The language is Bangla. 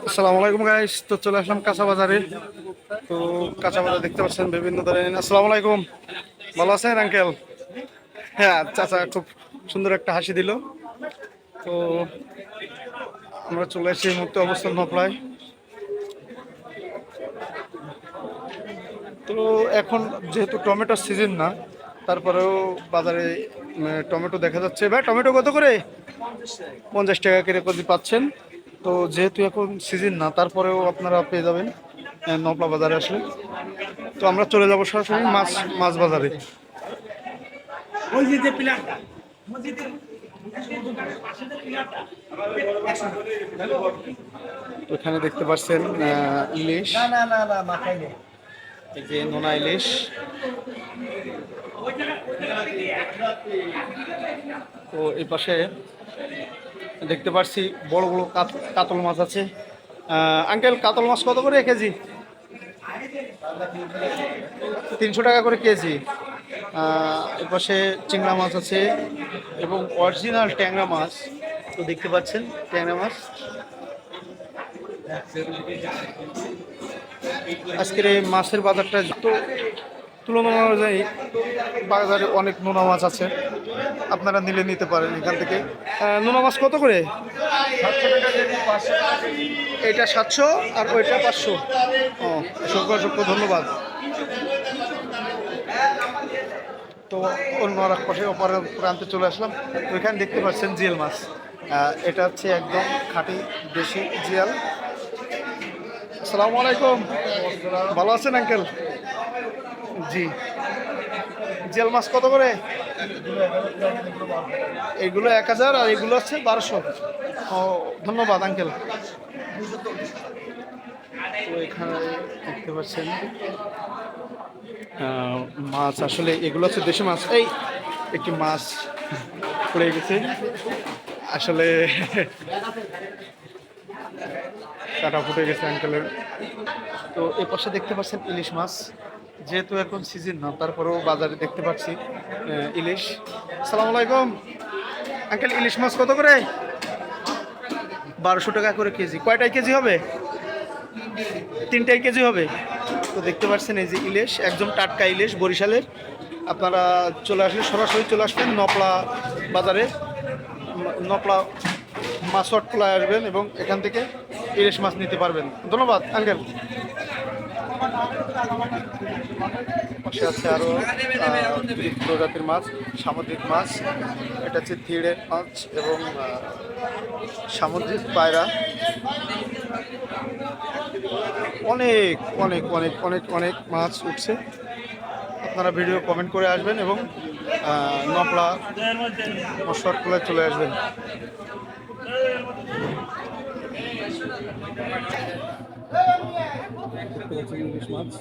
আসসালামু আলাইকুম গাইস। তো চলে আসলাম কাঁচা বাজারে। তো কাঁচা বাজার দেখতে পাচ্ছেন বিভিন্ন ধরনের। আসসালামু আলাইকুম, ভালো আছেন আঙ্কেল? হ্যাঁ, চাচা খুব সুন্দর একটা হাসি দিল। তো আমরা চলে এসেছি এই মুহূর্তে অবস্থান নপলায়। তো এখন যেহেতু টমেটোর সিজন না, তারপরেও বাজারে টমেটো দেখা যাচ্ছে। ভাই টমেটো কত করে? 50 টাকা করে কেজি পাচ্ছেন। তো যেহেতু এখন সিজন না, তারপরেও আপনারা পেয়ে যাবেন নপলা বাজারে আসলে। তো আমরা চলে যাব সরাসরি মাছ মাছ বাজারে। তো এখানে দেখতে পাচ্ছেন ইলিশ, এই যে নোনা ইলিশ। তো এই পাশে দেখতে পাচ্ছি বড় বড় কাতল মাছ আছে। আঙ্কেল, কাতল মাছ কত করে কেজি? 300 টাকা করে কেজি। এপাশে চিংড়া মাছ আছে এবং অরিজিনাল ট্যাংরা মাছ। তো দেখতে পাচ্ছেন ট্যাংরা মাছ। আজকের এই মাছের বাজারটা তো তুলনা অনুযায়ী বাজারে অনেক নোনা মাছ আছে, আপনারা নিতে পারেন এখান থেকে। নোনা মাছ কত করে? এটা 700 আর ওইটা 500। ও, অসংখ্য ধন্যবাদ। তো অন্য আর এক পাশে অপরের প্রান্তে চলে আসলাম। ওইখানে দেখতে পাচ্ছেন জিয়াল মাছ। এটা হচ্ছে একদম খাঁটি দেশি জিয়াল। আসসালামু আলাইকুম, ভালো আছেন আঙ্কেল? জি। জিয়াল মাছ কত করে? এগুলো 1000 আর এগুলো হচ্ছে 1200। ও, ধন্যবাদ আঙ্কেল। তো এখানে দেখতে পাচ্ছেন মাছ, আসলে এগুলো হচ্ছে দেশি মাছ। এই একটি মাছ পড়ে গেছে, আসলে কাটা ফুটে গেছে আঙ্কেলের। তো এ পাশে দেখতে পাচ্ছেন ইলিশ মাছ। যেহেতু এখন সিজন না, তারপরেও বাজারে দেখতে পাচ্ছি ইলিশ। আসসালামু আলাইকুম আঙ্কেল, ইলিশ মাছ কত করে? 1200 টাকা করে কেজি। কয়টাই কেজি হবে? 3টাই কেজি হবে। তো দেখতে পাচ্ছেন এই যে ইলিশ, একদম টাটকা ইলিশ বরিশালের। আপনারা চলে আসলে সরাসরি চলে আসবেন নপলা বাজারে, নপলা মাছট খোলায় আসবেন এবং এখান থেকে ইলিশ মাছ নিতে পারবেন। ধন্যবাদ আঙ্কেল। পাশে আছে আরও প্রজাতির মাছ, সামুদ্রিক মাছ। এটা হচ্ছে থিড়ের মাছ এবং সামুদ্রিক পায়রা। অনেক অনেক অনেক অনেক অনেক মাছ উঠছে। আপনারা ভিডিও কমেন্ট করে আসবেন এবং নপলা শর্টগুলোয় চলে আসবেন। ইলিশ মাছ